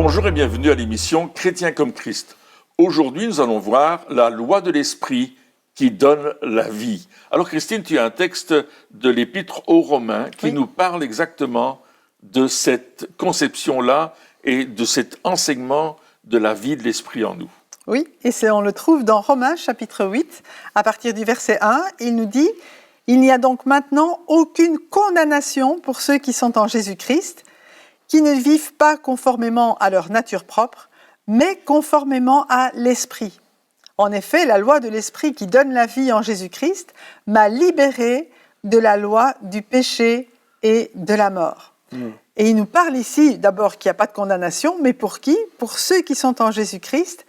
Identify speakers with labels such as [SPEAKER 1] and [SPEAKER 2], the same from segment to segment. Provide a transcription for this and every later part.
[SPEAKER 1] Bonjour et bienvenue à l'émission Chrétien comme Christ. Aujourd'hui, nous allons voir la loi de l'Esprit qui donne la vie. Alors Christine, tu as un texte de l'Épître aux Romains qui nous parle exactement de cette conception-là et de cet enseignement de la vie de l'Esprit en nous.
[SPEAKER 2] Oui, et on le trouve dans Romains chapitre 8, à partir du verset 1, il nous dit « Il n'y a donc maintenant aucune condamnation pour ceux qui sont en Jésus-Christ, qui ne vivent pas conformément à leur nature propre, mais conformément à l'Esprit. En effet, la loi de l'Esprit qui donne la vie en Jésus-Christ m'a libéré de la loi du péché et de la mort. » Et il nous parle ici d'abord qu'il n'y a pas de condamnation, mais pour qui ? Pour ceux qui sont en Jésus-Christ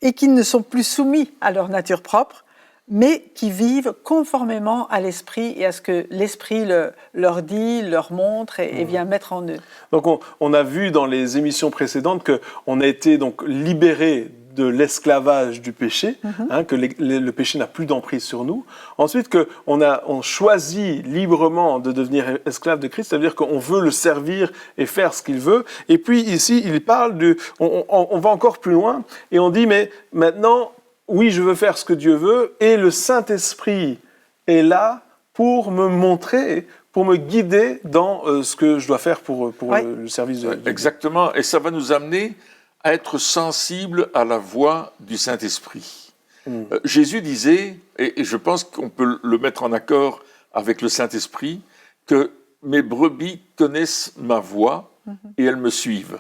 [SPEAKER 2] et qui ne sont plus soumis à leur nature propre, mais qui vivent conformément à l'Esprit et à ce que l'Esprit leur dit, leur montre et vient mettre en eux.
[SPEAKER 3] Donc on a vu dans les émissions précédentes qu'on a été donc libérés de l'esclavage du péché, que le péché n'a plus d'emprise sur nous. Ensuite, qu'on choisit librement de devenir esclave de Christ, c'est-à-dire qu'on veut le servir et faire ce qu'il veut. Et puis ici, il parle on va encore plus loin et on dit, mais maintenant, oui, je veux faire ce que Dieu veut et le Saint-Esprit est là pour me montrer, pour me guider dans ce que je dois faire pour le service de Dieu.
[SPEAKER 1] Exactement, et ça va nous amener à être sensible à la voix du Saint-Esprit. Jésus disait, et je pense qu'on peut le mettre en accord avec le Saint-Esprit, que mes brebis connaissent ma voix et elles me suivent.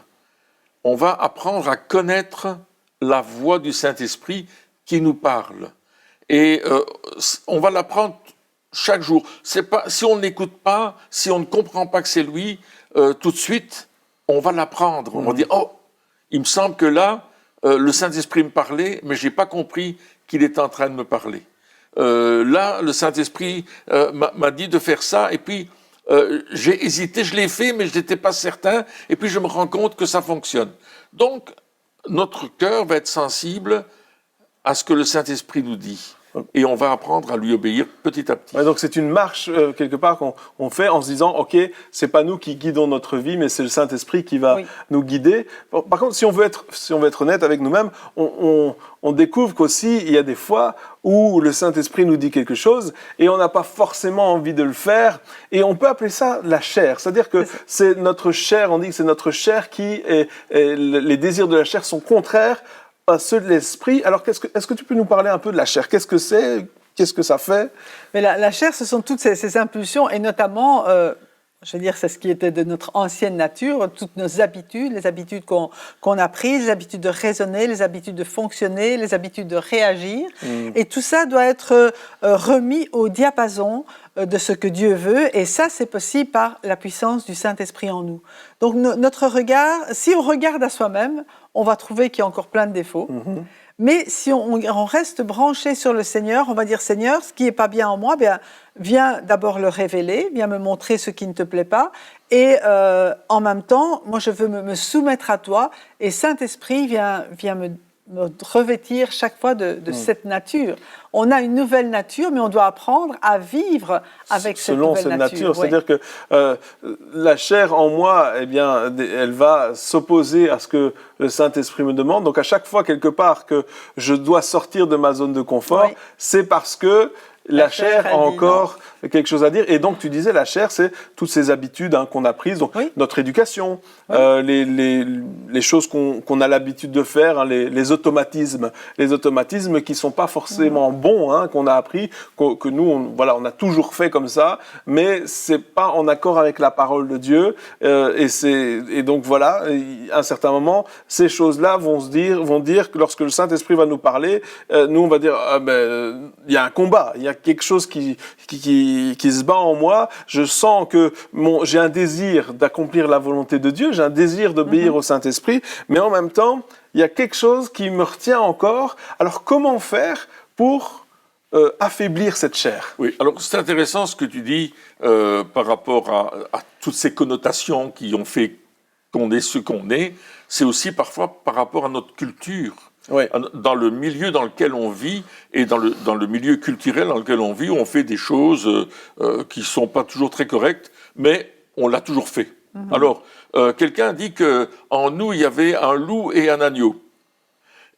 [SPEAKER 1] On va apprendre à connaître la voix du Saint-Esprit qui nous parle. Et on va l'apprendre chaque jour. C'est pas, si on ne l'écoute pas, si on ne comprend pas que c'est lui, tout de suite, on va l'apprendre. On va dire, oh, il me semble que là, le Saint-Esprit me parlait, mais je n'ai pas compris qu'il était en train de me parler. Là, le Saint-Esprit m'a dit de faire ça, et puis j'ai hésité, je l'ai fait, mais je n'étais pas certain, et puis je me rends compte que ça fonctionne. Donc, notre cœur va être sensible à ce que le Saint-Esprit nous dit. Et on va apprendre à lui obéir petit à petit.
[SPEAKER 3] Ouais, donc c'est une marche quelque part qu'on fait en se disant, ok, c'est pas nous qui guidons notre vie, mais c'est le Saint-Esprit qui va nous guider. Par contre, si on veut être honnête avec nous-mêmes, on découvre qu'aussi il y a des fois où le Saint-Esprit nous dit quelque chose et on n'a pas forcément envie de le faire. Et on peut appeler ça la chair, c'est-à-dire que c'est notre chair. On dit que c'est notre chair les désirs de la chair sont contraires à ceux de l'esprit. Alors, est-ce que tu peux nous parler un peu de la chair ? Qu'est-ce que c'est ? Qu'est-ce que ça fait ?
[SPEAKER 2] Mais la chair, ce sont toutes ces impulsions, et notamment, je veux dire, c'est ce qui était de notre ancienne nature, toutes nos habitudes, les habitudes qu'on a prises, les habitudes de raisonner, les habitudes de fonctionner, les habitudes de réagir. Et tout ça doit être remis au diapason de ce que Dieu veut, et ça, c'est possible par la puissance du Saint-Esprit en nous. Donc, notre regard, si on regarde à soi-même, on va trouver qu'il y a encore plein de défauts. Mais si on reste branché sur le Seigneur, on va dire « Seigneur, ce qui n'est pas bien en moi, viens d'abord le révéler, viens me montrer ce qui ne te plaît pas. Et en même temps, moi, je veux me soumettre à toi. Et Saint-Esprit vient me revêtir chaque fois de cette nature. On a une nouvelle nature, mais on doit apprendre à vivre avec cette nouvelle nature.
[SPEAKER 3] C'est-à-dire que la chair en moi, eh bien, elle va s'opposer à ce que le Saint-Esprit me demande. Donc à chaque fois, quelque part, que je dois sortir de ma zone de confort, c'est parce que la chair a encore quelque chose à dire. Et donc, tu disais, la chair, c'est toutes ces habitudes qu'on a prises, donc notre éducation, les choses qu'on a l'habitude de faire, les automatismes qui sont pas forcément bons, qu'on a appris, que nous, on a toujours fait comme ça, mais c'est pas en accord avec la parole de Dieu. Et donc voilà, à un certain moment, ces choses-là vont dire que lorsque le Saint-Esprit va nous parler, nous on va dire, il y a un combat, il y a quelque chose qui se bat en moi, je sens que j'ai un désir d'accomplir la volonté de Dieu, j'ai un désir d'obéir au Saint-Esprit, mais en même temps, il y a quelque chose qui me retient encore. Alors comment faire pour affaiblir cette chair ?
[SPEAKER 1] Oui, alors c'est intéressant ce que tu dis par rapport à toutes ces connotations qui ont fait qu'on est ce qu'on est, c'est aussi parfois par rapport à notre culture. Dans le milieu dans lequel on vit et dans le milieu culturel dans lequel on vit, on fait des choses qui ne sont pas toujours très correctes, mais on l'a toujours fait. Alors, quelqu'un dit qu'en nous, il y avait un loup et un agneau.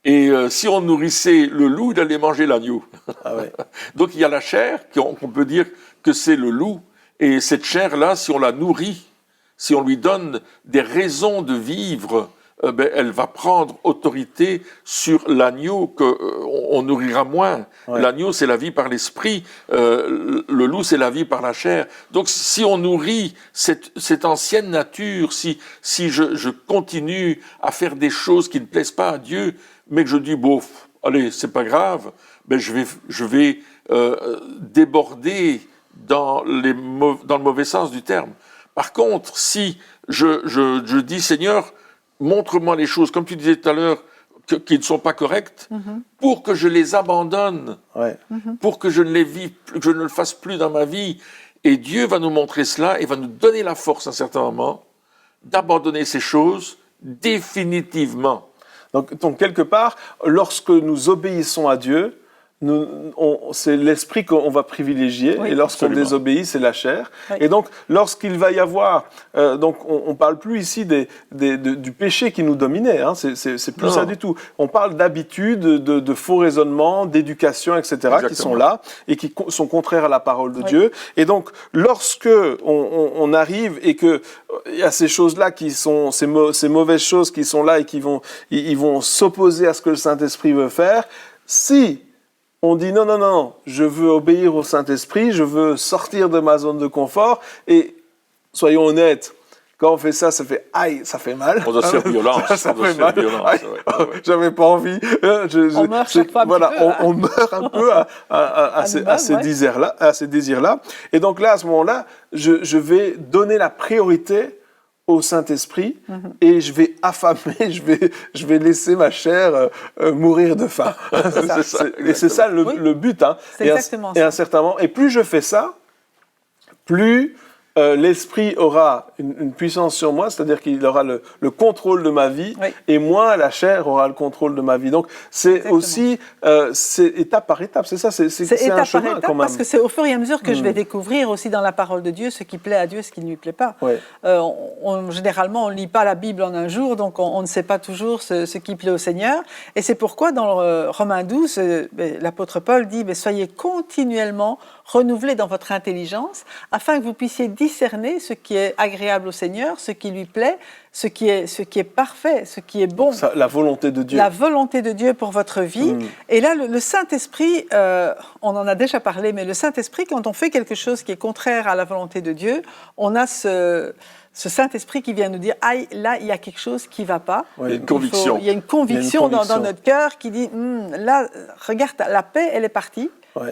[SPEAKER 1] Et si on nourrissait le loup, il allait manger l'agneau.
[SPEAKER 3] Ah ouais.
[SPEAKER 1] Donc il y a la chair, qu'on peut dire que c'est le loup. Et cette chair-là, si on la nourrit, si on lui donne des raisons de vivre, elle va prendre autorité sur l'agneau qu'on nourrira moins.
[SPEAKER 3] Ouais.
[SPEAKER 1] L'agneau, c'est la vie par l'esprit. Le loup, c'est la vie par la chair. Donc, si on nourrit cette ancienne nature, si je continue à faire des choses qui ne plaisent pas à Dieu, mais que je dis, bon, allez, c'est pas grave, je vais déborder dans le mauvais sens du terme. Par contre, si je dis, Seigneur, montre-moi les choses, comme tu disais tout à l'heure, qui ne sont pas correctes, pour que je les abandonne, pour que je ne les vive, que je ne le fasse plus dans ma vie. Et Dieu va nous montrer cela et va nous donner la force à un certain moment d'abandonner ces choses définitivement.
[SPEAKER 3] Donc, quelque part, lorsque nous obéissons à Dieu, c'est l'esprit qu'on va privilégier, et lorsqu'on désobéit, c'est la chair. Oui. Et donc, lorsqu'il va y avoir, donc on parle plus ici du péché qui nous dominait, hein, c'est plus ça du tout. On parle d'habitudes, de faux raisonnements, d'éducation, etc., Exactement. Qui sont là et qui sont contraires à la parole de Dieu. Et donc, lorsque on arrive et que il y a ces choses-là qui sont ces mauvaises choses qui sont là et qui vont s'opposer à ce que le Saint-Esprit veut faire, si on dit non, je veux obéir au Saint-Esprit, je veux sortir de ma zone de confort. Et soyons honnêtes, quand on fait ça, ça fait aïe, ça fait mal.
[SPEAKER 1] On doit se faire violence.
[SPEAKER 3] ça fait mal. J'avais pas envie.
[SPEAKER 2] On meurt chaque fois
[SPEAKER 3] on meurt un peu à ces désirs-là. Et donc là, à ce moment-là, je vais donner la priorité au Saint-Esprit et je vais affamer, je vais laisser ma chair mourir de faim. C'est ça le but. Hein.
[SPEAKER 2] C'est exactement ça.
[SPEAKER 3] Et à un certain moment, et plus je fais ça, plus l'esprit aura une puissance sur moi, c'est-à-dire qu'il aura le contrôle de ma vie, et moins la chair aura le contrôle de ma vie. Donc c'est aussi c'est étape par étape, c'est ça, c'est un chemin quand même.
[SPEAKER 2] Parce que c'est au fur et à mesure que je vais découvrir aussi dans la parole de Dieu ce qui plaît à Dieu, ce qui ne lui plaît pas. Généralement, on ne lit pas la Bible en un jour, donc on ne sait pas toujours ce qui plaît au Seigneur. Et c'est pourquoi dans Romains 12, l'apôtre Paul dit « Soyez continuellement renouvelés dans votre intelligence, afin que vous puissiez discerner ce qui est agréable au Seigneur, ce qui lui plaît, ce qui est parfait, ce qui est bon. »
[SPEAKER 3] La volonté de Dieu.
[SPEAKER 2] La volonté de Dieu pour votre vie. Et là, le Saint-Esprit, on en a déjà parlé, mais le Saint-Esprit, quand on fait quelque chose qui est contraire à la volonté de Dieu, on a ce Saint-Esprit qui vient nous dire « Aïe, là, il y a quelque chose qui ne va pas. »
[SPEAKER 1] Il y a une conviction.
[SPEAKER 2] Il y a une conviction dans notre cœur qui dit « Là, regarde, la paix, elle est partie. »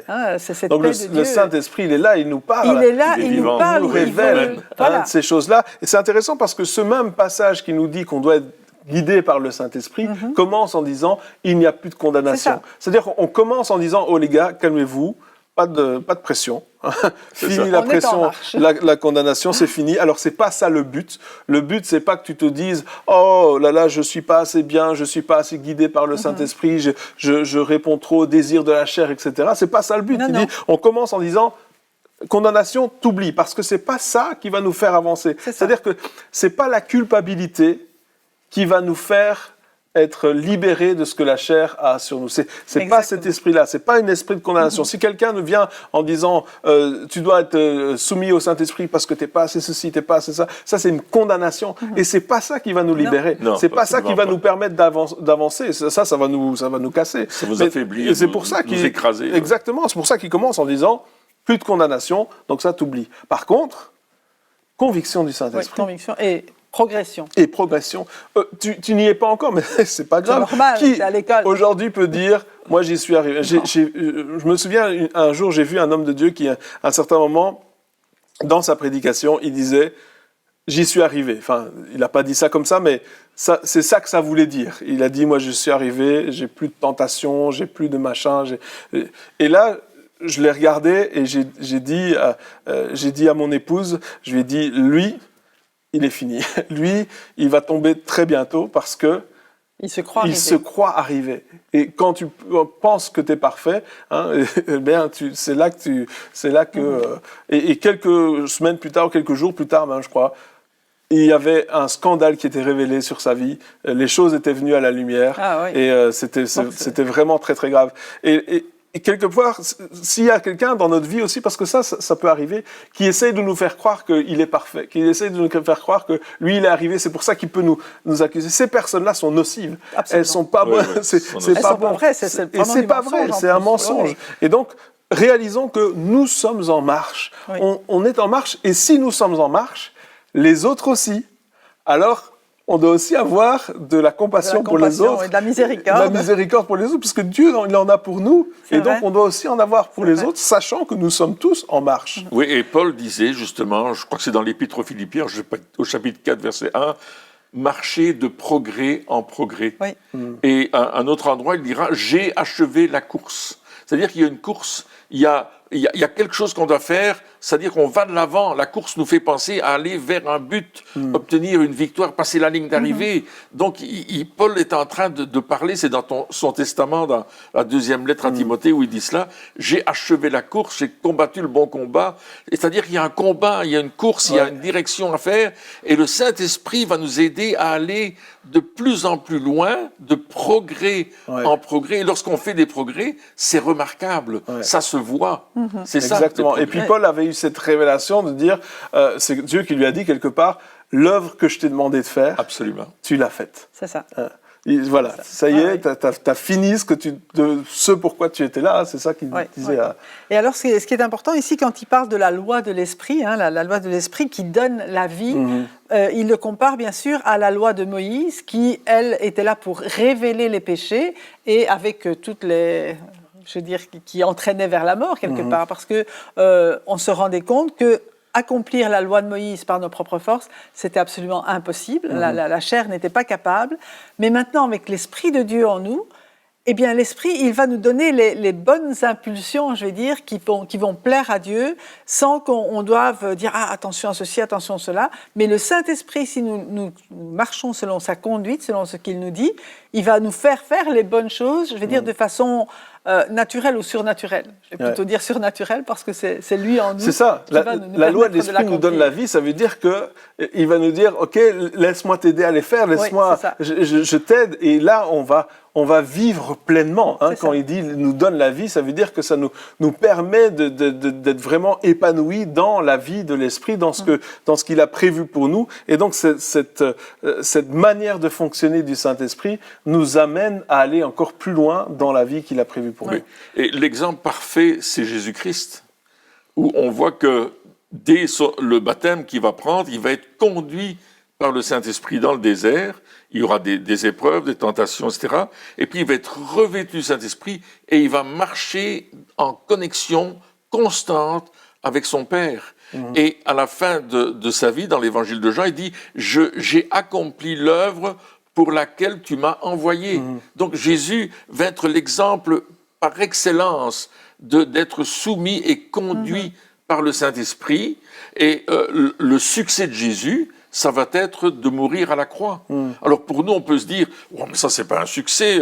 [SPEAKER 3] Hein,
[SPEAKER 2] c'est cette
[SPEAKER 3] donc
[SPEAKER 2] paix de Dieu.
[SPEAKER 3] Le Saint-Esprit, il est là, il nous parle.
[SPEAKER 2] Il est là, il nous parle,
[SPEAKER 3] il nous révèle de ces choses-là. Et c'est intéressant parce que ce même passage qui nous dit qu'on doit être guidé par le Saint-Esprit commence en disant « il n'y a plus de condamnation ». C'est-à-dire qu'on commence en disant « oh les gars, calmez-vous ». Pas de pression. Fini la pression, la condamnation, c'est fini. Alors, c'est pas ça le but. Le but, c'est pas que tu te dises « Oh là, je suis pas assez bien, je suis pas assez guidé par le Saint-Esprit, je réponds trop aux désirs de la chair, etc. » C'est pas ça le but. On commence en disant « Condamnation, t'oublies. » Parce que c'est pas ça qui va nous faire avancer. C'est-à-dire que c'est pas la culpabilité qui va nous faire être libéré de ce que la chair a sur nous. C'est pas cet esprit-là, c'est pas un esprit de condamnation. Si quelqu'un nous vient en disant tu dois être soumis au Saint-Esprit parce que t'es pas assez ceci, t'es pas assez ça, ça c'est une condamnation. Et c'est pas ça qui va nous libérer. C'est pas ça qui va nous permettre d'avancer. Ça va nous casser.
[SPEAKER 1] Ça vous affaiblit,
[SPEAKER 3] c'est pour ça
[SPEAKER 1] nous écraser.
[SPEAKER 3] Exactement, c'est pour ça qu'il commence en disant plus de condamnation, donc ça t'oublie. Par contre, conviction du Saint-Esprit.
[SPEAKER 2] Conviction et progression.
[SPEAKER 3] Et progression. Tu n'y es pas encore, mais c'est pas grave.
[SPEAKER 2] C'est normal,
[SPEAKER 3] Qui
[SPEAKER 2] c'est à l'école.
[SPEAKER 3] Aujourd'hui peut dire, moi j'y suis arrivé. Je me souviens, un jour, j'ai vu un homme de Dieu qui, à un certain moment, dans sa prédication, il disait, j'y suis arrivé. Enfin, il n'a pas dit ça comme ça, mais c'est ça que ça voulait dire. Il a dit, moi je suis arrivé, j'ai plus de tentation, j'ai plus de machin. Et là, je l'ai regardé et j'ai dit à mon épouse, je lui ai dit, lui, il est fini. Lui, il va tomber très bientôt parce que il se croit arrivé. Et quand tu penses que tu es parfait, c'est là que et quelques semaines plus tard, quelques jours plus tard, je crois, il y avait un scandale qui était révélé sur sa vie. Les choses étaient venues à la lumière.
[SPEAKER 2] Ah, oui.
[SPEAKER 3] Et c'était vraiment très, très grave. Et quelquefois, s'il y a quelqu'un dans notre vie aussi, parce que ça peut arriver, qui essaye de nous faire croire qu'il est parfait, qui essaye de nous faire croire que lui, il est arrivé, c'est pour ça qu'il peut nous accuser. Ces personnes-là sont nocives.
[SPEAKER 2] Absolument.
[SPEAKER 3] Elles sont pas bonnes.
[SPEAKER 1] Oui,
[SPEAKER 3] c'est pas bon.
[SPEAKER 2] Vraies,
[SPEAKER 3] Et c'est pas vrai. C'est un mensonge.
[SPEAKER 2] Oui.
[SPEAKER 3] Et donc, réalisons que nous sommes en marche.
[SPEAKER 2] Oui.
[SPEAKER 3] On est en marche. Et si nous sommes en marche, les autres aussi. Alors, on doit aussi avoir de la compassion pour les autres.
[SPEAKER 2] Et de la miséricorde.
[SPEAKER 3] De la miséricorde pour les autres, puisque Dieu, il en a pour nous.
[SPEAKER 2] C'est
[SPEAKER 3] et donc,
[SPEAKER 2] vrai.
[SPEAKER 3] on doit aussi en avoir pour les
[SPEAKER 2] vrai.
[SPEAKER 3] autres, sachant que nous sommes tous en marche.
[SPEAKER 1] Oui, et Paul disait justement, je crois que c'est dans l'Épître aux Philippiens, au chapitre 4, verset 1, marcher de progrès en progrès.
[SPEAKER 2] Oui.
[SPEAKER 1] Et à un autre endroit, il dira, j'ai achevé la course. C'est-à-dire qu'il y a une course, il y a quelque chose qu'on doit faire, c'est-à-dire qu'on va de l'avant. La course nous fait penser à aller vers un but, obtenir une victoire, passer la ligne d'arrivée. Donc, Paul est en train de parler, c'est dans son testament, dans la deuxième lettre à Timothée, où il dit cela, j'ai achevé la course, j'ai combattu le bon combat. C'est-à-dire qu'il y a un combat, il y a une course, il y a une direction à faire, et le Saint-Esprit va nous aider à aller de plus en plus loin, de progrès en progrès. Et lorsqu'on fait des progrès, c'est remarquable, ça se voit. C'est ça.
[SPEAKER 3] Exactement. Et puis Paul avait eu cette révélation de dire, c'est Dieu qui lui a dit quelque part, l'œuvre que je t'ai demandé de faire,
[SPEAKER 1] Absolument.
[SPEAKER 3] tu l'as faite.
[SPEAKER 2] C'est ça.
[SPEAKER 3] Voilà, ça y est, t'as fini ce pourquoi tu étais là, c'est ça qu'il disait.
[SPEAKER 2] Et alors, ce qui est important ici, quand il parle de la loi de l'esprit, la loi de l'esprit qui donne la vie, il le compare bien sûr à la loi de Moïse, qui, elle, était là pour révéler les péchés et avec toutes les... je veux dire, qui entraînait vers la mort quelque part, parce que on se rendait compte que accomplir la loi de Moïse par nos propres forces, c'était absolument impossible. La chair n'était pas capable. Mais maintenant, avec l'Esprit de Dieu en nous, eh bien, l'Esprit, il va nous donner les bonnes impulsions, je vais dire, qui vont plaire à Dieu, sans qu'on doive dire « Ah, attention à ceci, attention à cela ». Mais le Saint-Esprit, si nous marchons selon sa conduite, selon ce qu'il nous dit, il va nous faire les bonnes choses, je vais dire, de façon naturelle ou surnaturelle. Je vais plutôt dire surnaturelle, parce que c'est lui en nous.
[SPEAKER 3] C'est ça. La loi de l'Esprit nous donne la vie, ça veut dire qu'il va nous dire « Ok, laisse-moi t'aider à les faire, laisse-moi, je t'aide ». Et là, on va vivre pleinement. Quand il dit nous donne la vie, ça veut dire que ça nous permet d'être vraiment épanouis dans la vie de l'Esprit, dans ce qu'il a prévu pour nous. Et donc cette manière de fonctionner du Saint-Esprit nous amène à aller encore plus loin dans la vie qu'il a prévue pour nous.
[SPEAKER 1] Et l'exemple parfait, c'est Jésus-Christ, où on voit que dès le baptême qu'il va prendre, il va être conduit par le Saint-Esprit dans le désert. Il y aura des épreuves, des tentations, etc. Et puis il va être revêtu du Saint-Esprit et il va marcher en connexion constante avec son Père. Et à la fin de sa vie, dans l'évangile de Jean, il dit « J'ai accompli l'œuvre pour laquelle tu m'as envoyé ». Donc Jésus va être l'exemple par excellence d'être soumis et conduit par le Saint-Esprit. Et le succès de Jésus, ça va être de mourir à la croix. Alors pour nous, on peut se dire, oh, mais ça c'est pas un succès,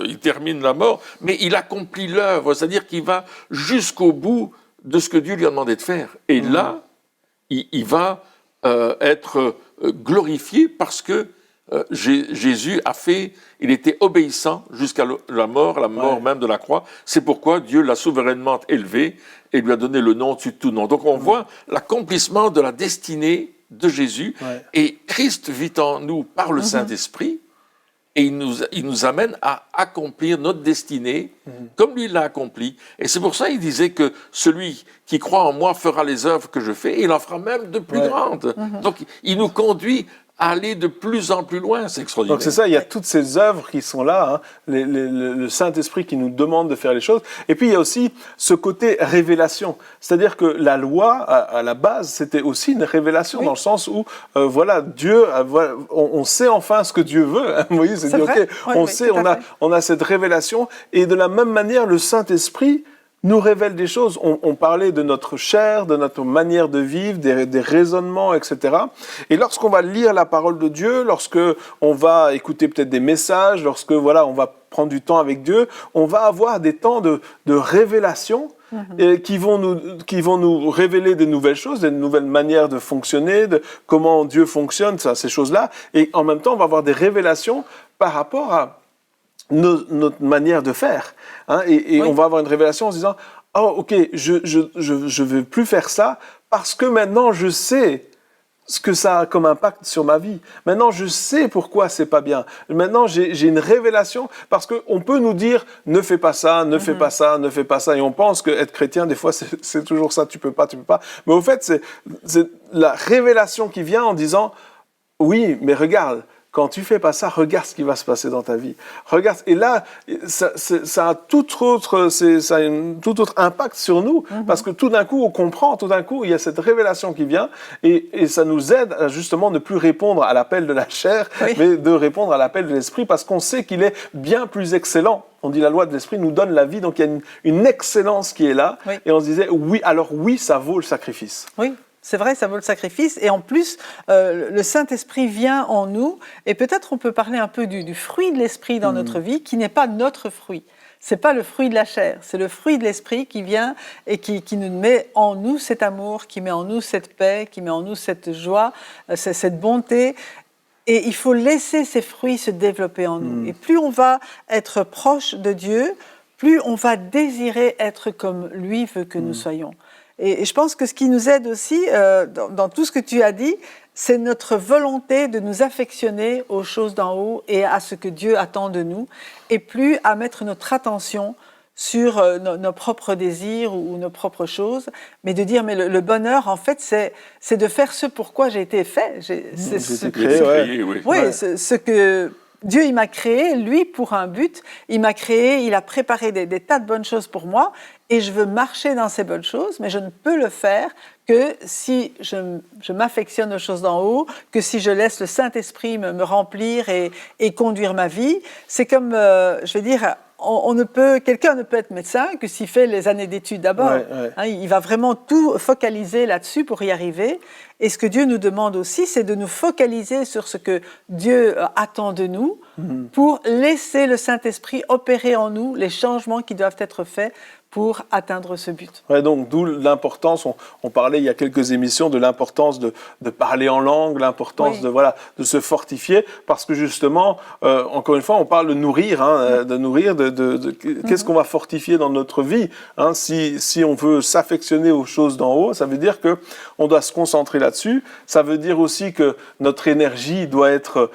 [SPEAKER 1] il termine la mort, mais il accomplit l'œuvre, c'est-à-dire qu'il va jusqu'au bout de ce que Dieu lui a demandé de faire. Et là, il va être glorifié parce que Jésus il était obéissant jusqu'à la mort même de la croix. C'est pourquoi Dieu l'a souverainement élevé et lui a donné le nom au-dessus de tout nom. Donc on voit l'accomplissement de la destinée de Jésus, et Christ vit en nous par le Saint-Esprit, et il nous amène à accomplir notre destinée comme lui l'a accompli. Et c'est pour ça qu'il disait que celui qui croit en moi fera les œuvres que je fais, et il en fera même de plus grandes. Donc il nous conduit à aller de plus en plus loin, c'est extraordinaire.
[SPEAKER 3] Donc c'est ça, il y a toutes ces œuvres qui sont là, le Saint-Esprit qui nous demande de faire les choses. Et puis il y a aussi ce côté révélation, c'est-à-dire que la loi, à la base, c'était aussi une révélation, dans le sens où, Dieu, on sait enfin ce que Dieu veut. Vous voyez, c'est dit, ok, on sait, on a cette révélation, et de la même manière, le Saint-Esprit nous révèle des choses. On parlait de notre chair, de notre manière de vivre, des raisonnements, etc. Et lorsqu'on va lire la parole de Dieu, lorsque on va écouter peut-être des messages, lorsque voilà, on va prendre du temps avec Dieu, on va avoir des temps de révélation qui vont nous révéler de nouvelles choses, de nouvelles manières de fonctionner, de comment Dieu fonctionne, ces choses-là. Et en même temps, on va avoir des révélations par rapport à notre manière de faire. Hein, et on va avoir une révélation en se disant « Oh, ok, je veux plus faire ça parce que maintenant je sais ce que ça a comme impact sur ma vie. Maintenant, je sais pourquoi c'est pas bien. Maintenant, j'ai une révélation parce qu'on peut nous dire « Ne fais pas ça, ne fais pas ça, ne fais pas ça ». Et on pense qu'être chrétien, des fois, c'est toujours ça, tu peux pas. Mais au fait, c'est la révélation qui vient en disant « Oui, mais regarde, quand tu fais pas ça, regarde ce qui va se passer dans ta vie. Regarde, et là, ça a tout autre impact sur nous, parce que tout d'un coup, on comprend, tout d'un coup, il y a cette révélation qui vient, et ça nous aide à justement ne plus répondre à l'appel de la chair, mais de répondre à l'appel de l'esprit, parce qu'on sait qu'il est bien plus excellent. On dit la loi de l'esprit nous donne la vie, donc il y a une excellence qui est là, et on se disait, oui, alors oui, ça vaut le sacrifice.
[SPEAKER 2] Oui. C'est vrai, ça vaut le sacrifice. Et en plus, le Saint-Esprit vient en nous. Et peut-être on peut parler un peu du fruit de l'Esprit dans notre vie, qui n'est pas notre fruit. C'est pas le fruit de la chair, c'est le fruit de l'Esprit qui vient et qui nous met en nous cet amour, qui met en nous cette paix, qui met en nous cette joie, cette bonté. Et il faut laisser ces fruits se développer en nous. Et plus on va être proche de Dieu, plus on va désirer être comme lui veut que nous soyons. Et je pense que ce qui nous aide aussi, dans tout ce que tu as dit, c'est notre volonté de nous affectionner aux choses d'en haut et à ce que Dieu attend de nous, et plus à mettre notre attention sur nos propres désirs ou nos propres choses, mais de dire, mais le bonheur, en fait, c'est de faire ce pourquoi j'ai été fait. C'est ce que Dieu, il m'a créé, lui, pour un but. Il m'a créé, il a préparé des tas de bonnes choses pour moi, et je veux marcher dans ces bonnes choses, mais je ne peux le faire que si je m'affectionne aux choses d'en haut, que si je laisse le Saint-Esprit me remplir et conduire ma vie. C'est comme, je vais dire, quelqu'un ne peut être médecin que s'il fait les années d'études d'abord. Hein, il va vraiment tout focaliser là-dessus pour y arriver. Et ce que Dieu nous demande aussi, c'est de nous focaliser sur ce que Dieu attend de nous pour laisser le Saint-Esprit opérer en nous les changements qui doivent être faits pour atteindre ce but.
[SPEAKER 3] Ouais, donc d'où l'importance, on parlait il y a quelques émissions de l'importance de parler en langue, l'importance de se fortifier, parce que justement, encore une fois, on parle de nourrir, qu'est-ce qu'on va fortifier dans notre vie, hein, si on veut s'affectionner aux choses d'en haut, ça veut dire qu'on doit se concentrer là-dessus, ça veut dire aussi que notre énergie doit être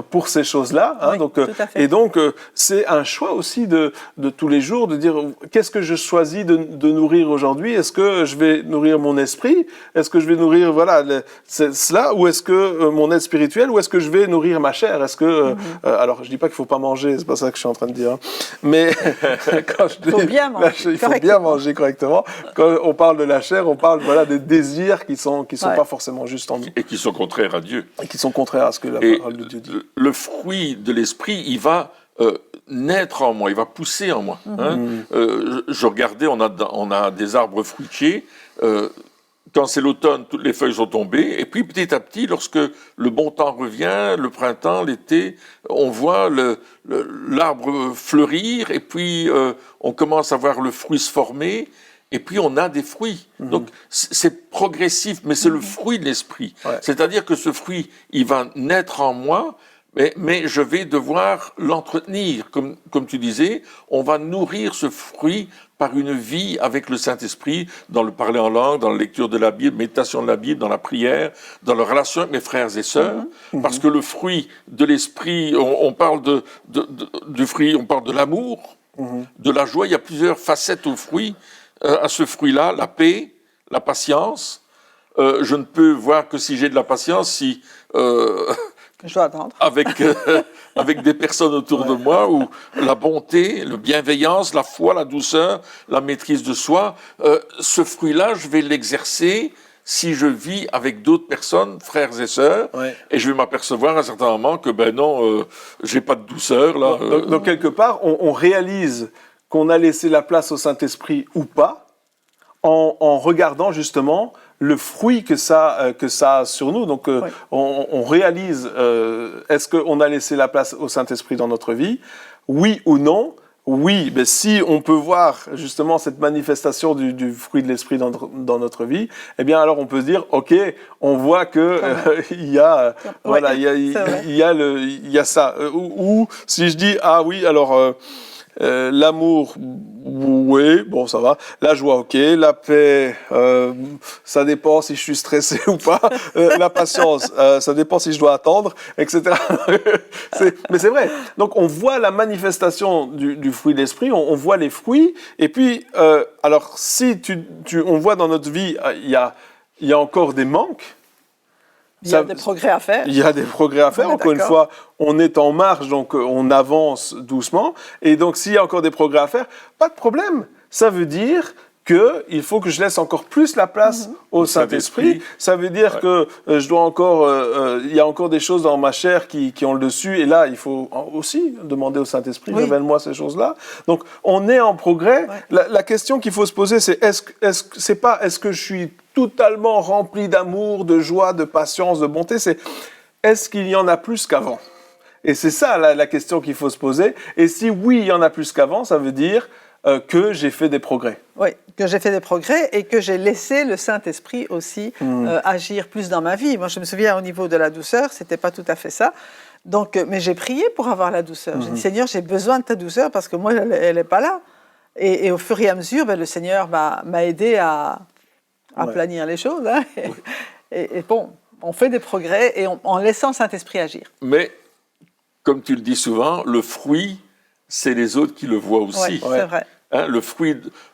[SPEAKER 3] pour ces choses-là, hein,
[SPEAKER 2] tout à fait.
[SPEAKER 3] Et donc c'est un choix aussi de tous les jours, de dire qu'est-ce que je choisis de nourrir aujourd'hui? Est-ce que je vais nourrir mon esprit? Est-ce que je vais nourrir cela? Ou est-ce que mon aide spirituelle? Ou est-ce que je vais nourrir ma chair? Est-ce que alors je dis pas qu'il faut pas manger, c'est pas ça que je suis en train de dire, hein. Mais quand je dis, il faut bien manger correctement. Quand on parle de la chair, on parle des désirs qui sont pas forcément juste en nous
[SPEAKER 1] et qui sont contraires à Dieu
[SPEAKER 3] et qui sont contraires à ce que la parole de Dieu dit.
[SPEAKER 1] Le fruit de l'esprit, il va naître en moi, il va pousser en moi. Hein. Je regardais, on a des arbres fruitiers. Quand c'est l'automne, toutes les feuilles sont tombées. Et puis petit à petit, lorsque le bon temps revient, le printemps, l'été, on voit l'arbre fleurir. Et puis on commence à voir le fruit se former. Et puis on a des fruits. Donc c'est progressif, mais c'est le fruit de l'esprit. Ouais. C'est-à-dire que ce fruit, il va naître en moi. Mais je vais devoir l'entretenir, comme tu disais, on va nourrir ce fruit par une vie avec le Saint-Esprit, dans le parler en langue, dans la lecture de la Bible, méditation de la Bible, dans la prière, dans la relation avec mes frères et sœurs, parce que le fruit de l'Esprit, on parle du fruit, on parle de l'amour, de la joie, il y a plusieurs facettes au fruit, à ce fruit-là, la paix, la patience. Je ne peux voir que si j'ai de la patience, si...
[SPEAKER 2] Je dois attendre.
[SPEAKER 1] Avec des personnes autour de moi, où la bonté, la bienveillance, la foi, la douceur, la maîtrise de soi, ce fruit-là, je vais l'exercer si je vis avec d'autres personnes, frères et sœurs, et je vais m'apercevoir à un certain moment que, non, j'ai pas de douceur. Là,
[SPEAKER 3] donc quelque part, on réalise qu'on a laissé la place au Saint-Esprit ou pas, en regardant justement le fruit que ça a sur nous. Donc, on réalise, est-ce qu'on a laissé la place au Saint-Esprit dans notre vie? Oui ou non? Oui, mais si on peut voir justement cette manifestation du fruit de l'esprit dans notre vie, eh bien alors on peut se dire, ok, on voit que il y a, voilà, il y a ça. Ou si je dis, ah oui, alors l'amour, oui, bon ça va. La joie, ok. La paix, ça dépend si je suis stressé ou pas. La patience, ça dépend si je dois attendre, etc. Mais c'est vrai. Donc on voit la manifestation du fruit de l'esprit, on voit les fruits. Et puis, alors si on voit dans notre vie, il y a encore des manques.
[SPEAKER 2] Il y a des progrès à faire.
[SPEAKER 3] Il y a des progrès à faire. Encore une fois, on est en marche, donc on avance doucement. Et donc, s'il y a encore des progrès à faire, pas de problème. Ça veut dire qu'il faut que je laisse encore plus la place au Saint-Esprit. Ça veut dire que je dois encore, il y a encore des choses dans ma chair qui ont le dessus. Et là, il faut aussi demander au Saint-Esprit, révèle-moi ces choses-là. Donc, on est en progrès. La question qu'il faut se poser, c'est est-ce que je suis totalement rempli d'amour, de joie, de patience, de bonté? C'est est-ce qu'il y en a plus qu'avant? Et c'est ça la question qu'il faut se poser. Et si oui, il y en a plus qu'avant, ça veut dire que j'ai fait des progrès.
[SPEAKER 2] Oui, que j'ai fait des progrès et que j'ai laissé le Saint-Esprit aussi agir plus dans ma vie. Moi, je me souviens au niveau de la douceur, c'était pas tout à fait ça. Donc, mais j'ai prié pour avoir la douceur. J'ai dit, Seigneur, j'ai besoin de ta douceur parce que moi, elle n'est pas là. Et au fur et à mesure, le Seigneur m'a aidé à planir les choses. Hein. Et bon, on fait des progrès en laissant le Saint-Esprit agir.
[SPEAKER 1] Mais, comme tu le dis souvent, le fruit, c'est les autres qui le voient aussi.
[SPEAKER 2] Oui, c'est vrai.
[SPEAKER 1] Hein,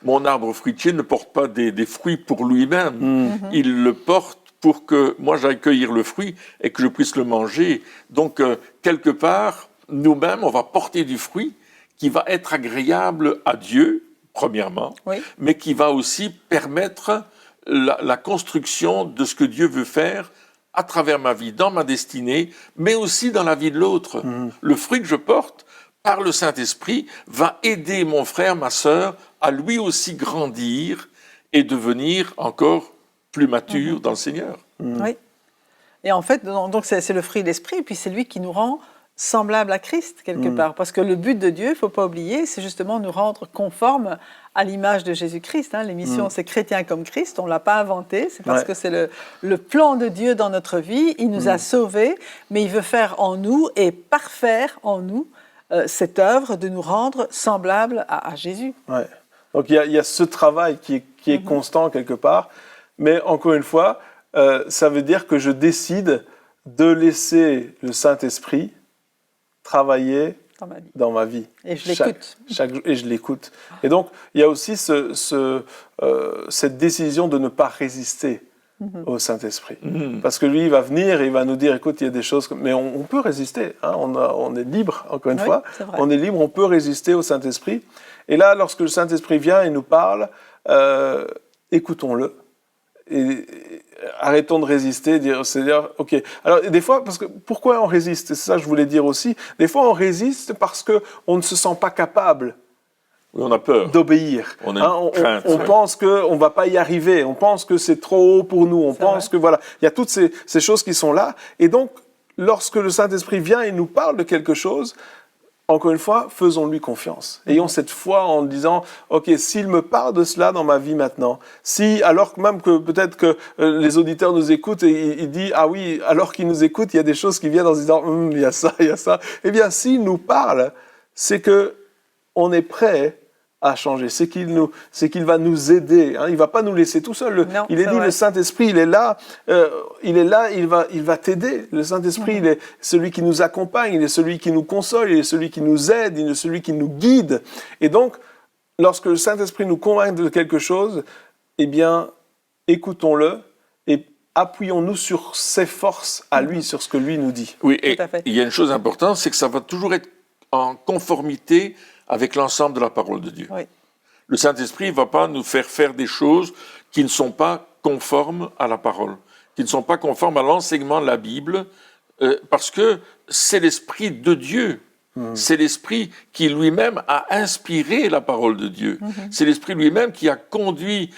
[SPEAKER 1] mon arbre fruitier ne porte pas des fruits pour lui-même. Il le porte pour que moi j'aille cueillir le fruit et que je puisse le manger. Donc, quelque part, nous-mêmes, on va porter du fruit qui va être agréable à Dieu, premièrement, mais qui va aussi permettre la construction de ce que Dieu veut faire à travers ma vie, dans ma destinée, mais aussi dans la vie de l'autre. Le fruit que je porte, par le Saint-Esprit, va aider mon frère, ma sœur, à lui aussi grandir et devenir encore plus mature dans le Seigneur.
[SPEAKER 2] Oui. Et en fait, donc c'est le fruit de l'Esprit, et puis c'est lui qui nous rend semblables à Christ, quelque part. Parce que le but de Dieu, il ne faut pas oublier, c'est justement nous rendre conformes à l'image de Jésus-Christ. Hein. L'émission, c'est Chrétien comme Christ, on ne l'a pas inventé, c'est parce que c'est le plan de Dieu dans notre vie. Il nous a sauvés, mais il veut faire en nous et parfaire en nous cette œuvre de nous rendre semblables à Jésus.
[SPEAKER 3] Ouais. Donc il y a ce travail qui est constant quelque part, mais encore une fois, ça veut dire que je décide de laisser le Saint-Esprit travailler dans ma vie.
[SPEAKER 2] Et je l'écoute.
[SPEAKER 3] Et je l'écoute. Et donc, il y a aussi cette décision de ne pas résister au Saint-Esprit. Parce que lui, il va venir et il va nous dire, écoute, il y a des choses... Mais on peut résister. Hein, on est libre, encore une fois. On est libre, on peut résister au Saint-Esprit. Et là, lorsque le Saint-Esprit vient et nous parle, écoutons-le. Et arrêtons de résister, c'est-à-dire, ok. Alors, des fois, pourquoi on résiste? C'est ça que je voulais dire aussi. Des fois, on résiste parce qu'on ne se sent pas capable
[SPEAKER 1] on a peur
[SPEAKER 3] d'obéir.
[SPEAKER 1] On a une crainte.
[SPEAKER 3] On pense qu'on ne va pas y arriver. On pense que c'est trop haut pour nous. On pense que, voilà, il y a toutes ces choses qui sont là. Et donc, lorsque le Saint-Esprit vient et nous parle de quelque chose, encore une fois, faisons-lui confiance. Ayons cette foi en disant, ok, s'il me parle de cela dans ma vie maintenant, alors que même que peut-être que les auditeurs nous écoutent et il dit, ah oui, alors qu'ils nous écoutent, il y a des choses qui viennent en se disant, il y a ça, il y a ça. Eh bien, s'il nous parle, c'est que on est prêt à changer. C'est qu'il va nous aider. Hein. Il ne va pas nous laisser tout seul. Il est dit, le Saint-Esprit, il est là, il va t'aider. Le Saint-Esprit, il est celui qui nous accompagne, il est celui qui nous console, il est celui qui nous aide, il est celui qui nous guide. Et donc, lorsque le Saint-Esprit nous convainc de quelque chose, eh bien, écoutons-le et appuyons-nous sur ses forces à lui, sur ce que lui nous dit.
[SPEAKER 1] Oui, et il y a une chose importante, c'est que ça va toujours être en conformité avec l'ensemble de la parole de Dieu.
[SPEAKER 2] Oui.
[SPEAKER 1] Le Saint-Esprit ne va pas nous faire des choses qui ne sont pas conformes à la parole, qui ne sont pas conformes à l'enseignement de la Bible, parce que c'est l'Esprit de Dieu C'est l'Esprit qui lui-même a inspiré la parole de Dieu. C'est l'Esprit lui-même qui a conduit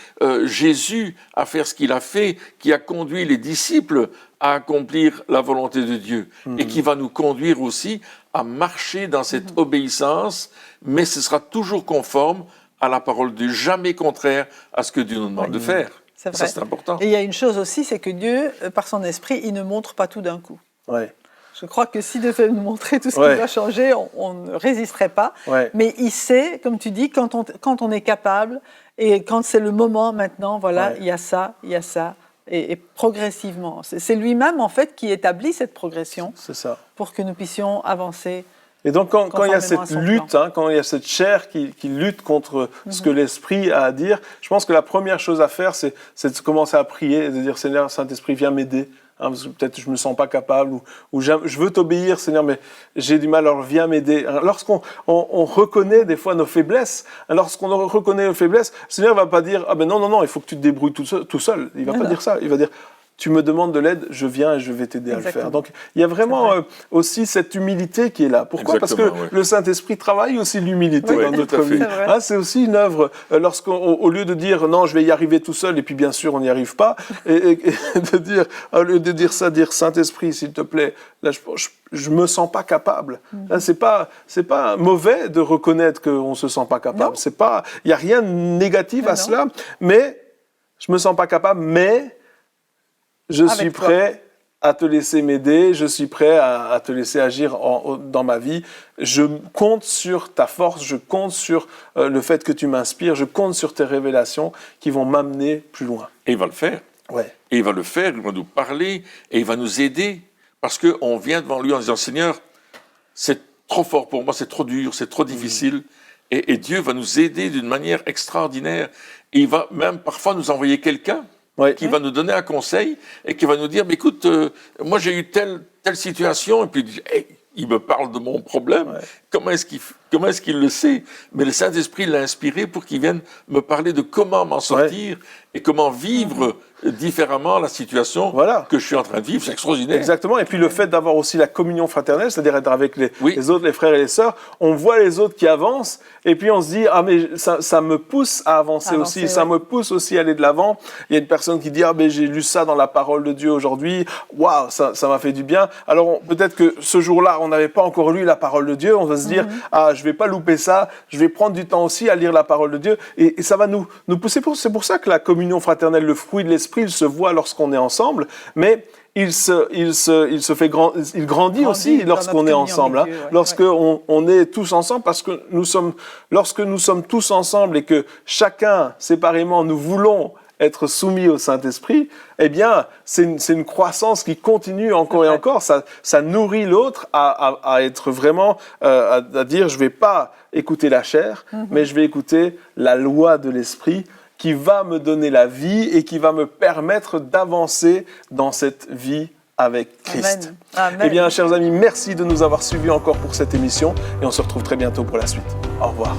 [SPEAKER 1] Jésus à faire ce qu'il a fait, qui a conduit les disciples à accomplir la volonté de Dieu et qui va nous conduire aussi à marcher dans cette obéissance, mais ce sera toujours conforme à la parole de Dieu, jamais contraire à ce que Dieu nous demande de faire.
[SPEAKER 2] C'est vrai.
[SPEAKER 1] Ça, c'est important.
[SPEAKER 2] Et il y a une chose aussi, c'est que Dieu, par son esprit, il ne montre pas tout d'un coup.
[SPEAKER 3] Ouais.
[SPEAKER 2] Je crois que s'il devait nous montrer tout ce
[SPEAKER 3] Ouais.
[SPEAKER 2] qui doit changer, on ne résisterait pas.
[SPEAKER 3] Ouais.
[SPEAKER 2] Mais il sait, comme tu dis, quand on est capable et quand c'est le moment maintenant, voilà,
[SPEAKER 3] Ouais.
[SPEAKER 2] il y a ça, et progressivement. C'est lui-même, en fait, qui établit cette progression
[SPEAKER 3] C'est ça.
[SPEAKER 2] pour que nous puissions avancer.
[SPEAKER 3] Et donc, quand il y a
[SPEAKER 2] Conformément à
[SPEAKER 3] cette
[SPEAKER 2] son
[SPEAKER 3] lutte, quand il y a cette chair qui lutte contre ce que l'Esprit a à dire, je pense que la première chose à faire, c'est de commencer à prier et de dire, Seigneur, Saint-Esprit, viens m'aider. Parce que peut-être je ne me sens pas capable, ou je veux t'obéir, Seigneur, mais j'ai du mal, alors viens m'aider. Lorsqu'on reconnaît des fois nos faiblesses, lorsqu'on reconnaît nos faiblesses, le Seigneur ne va pas dire, ah ben non, il faut que tu te débrouilles tout seul. Il ne va pas dire ça. Il va dire, tu me demandes de l'aide, je viens et je vais t'aider à le faire. Donc, il y a vraiment aussi cette humilité qui est là. Pourquoi ? Parce que le Saint-Esprit travaille aussi l'humilité dans notre vie. C'est aussi une œuvre. Lorsqu'au lieu de dire, non, je vais y arriver tout seul, et puis bien sûr, on n'y arrive pas, et de dire, au lieu de dire ça, dire, Saint-Esprit, s'il te plaît, là, je me sens pas capable. Là, c'est pas mauvais de reconnaître qu'on se sent pas capable. Il y a rien de négatif à cela, mais je me sens pas capable, mais je suis prêt à te laisser m'aider, je suis prêt à te laisser agir dans ma vie. Je compte sur ta force, je compte sur le fait que tu m'inspires, je compte sur tes révélations qui vont m'amener plus loin.
[SPEAKER 1] Et il va le faire.
[SPEAKER 3] Ouais.
[SPEAKER 1] Et il va le faire, il va nous parler, et il va nous aider. Parce qu'on vient devant lui en disant, Seigneur, c'est trop fort pour moi, c'est trop dur, c'est trop difficile. Et Dieu va nous aider d'une manière extraordinaire. Et il va même parfois nous envoyer quelqu'un qui va nous donner un conseil et qui va nous dire, mais écoute, moi j'ai eu telle situation, et puis il me parle de mon problème, comment est-ce qu'il le sait? Mais le Saint-Esprit l'a inspiré pour qu'il vienne me parler de comment m'en sortir et comment vivre différemment la situation que je suis en train de vivre. C'est extraordinaire.
[SPEAKER 3] Exactement. Et puis le fait d'avoir aussi la communion fraternelle, c'est-à-dire être avec les autres, les frères et les sœurs, on voit les autres qui avancent et puis on se dit, ah mais ça me pousse à avancer aussi, ça me pousse aussi à aller de l'avant. Il y a une personne qui dit, ah mais j'ai lu ça dans la parole de Dieu aujourd'hui, waouh, ça m'a fait du bien. Alors peut-être que ce jour-là, on n'avait pas encore lu la parole de Dieu, on va se dire, ah je vais pas louper ça, je vais prendre du temps aussi à lire la parole de Dieu, et ça va nous pousser. C'est pour ça que la communion fraternelle, le fruit de l'esprit, il se voit lorsqu'on est ensemble, mais il grandit aussi lorsqu'on est ensemble. Lorsqu'on est tous ensemble, parce que lorsque nous sommes tous ensemble et que chacun séparément nous voulons être soumis au Saint-Esprit, eh bien, c'est une croissance qui continue encore et encore. Ça nourrit l'autre à être vraiment, à dire, je ne vais pas écouter la chair, mais je vais écouter la loi de l'Esprit qui va me donner la vie et qui va me permettre d'avancer dans cette vie avec Christ.
[SPEAKER 2] Amen.
[SPEAKER 3] Eh bien, chers amis, merci de nous avoir suivis encore pour cette émission et on se retrouve très bientôt pour la suite. Au revoir.